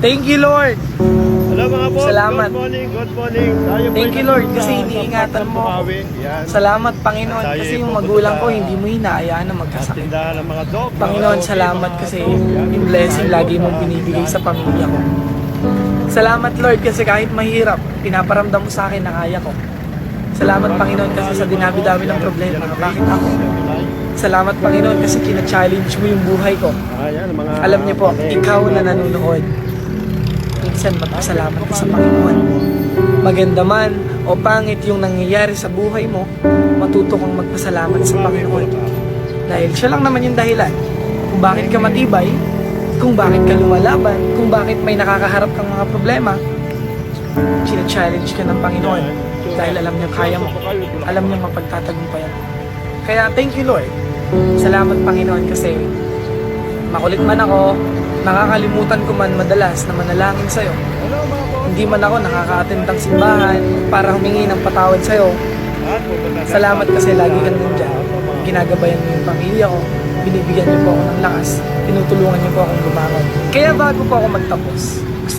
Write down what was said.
Thank you, Lord. Hello mga boss, Salamat. good morning, good morning. Tayo po Thank ay you, Lord, nandito kasi sa iniingatan mo ako. Bukawi. Yan. Salamat, Panginoon, Tayo kasi ay yung pupunta magulang ko sa hindi mo hinahayaan na magkasakit. tindahan ng mga dog. Panginoon, salamat kasi yung blessing lagi mong binibigay sa pamilya ko. Salamat, Lord, kasi kahit mahirap, pinaparamdam mo sa akin na kaya ko. Salamat, Panginoon, kasi sa dinabi-dami ng problema, bakit ako? Salamat, Panginoon, kasi kina-challenge mo yung buhay ko. Alam niyo po, ikaw na nanonood, minsan magpasalamat ka sa Panginoon. Maganda man o pangit yung nangyayari sa buhay mo, matuto kang magpasalamat sa Panginoon. Dahil siya lang naman yung dahilan kung bakit ka matibay, kung bakit ka lumalaban, kung bakit may nakakaharap kang mga problema. Sina-challenge ka ng Panginoon dahil alam niya kaya mo, alam niya mapagtatagumpayan mo. Kaya thank you, Lord. Salamat, Panginoon, kasi makulit man ako, nakakalimutan ko man madalas na manalangin sa'yo. Hindi man ako nakaka-attend ng simbahan para humingi ng patawad sa'yo. Salamat kasi lagi kang nandiyan. Ginagabayan mo yung pamilya ko, binibigyan niyo po ako ng lakas, tinutulungan niyo po akong lumangon. Kaya bago po ako magtapos,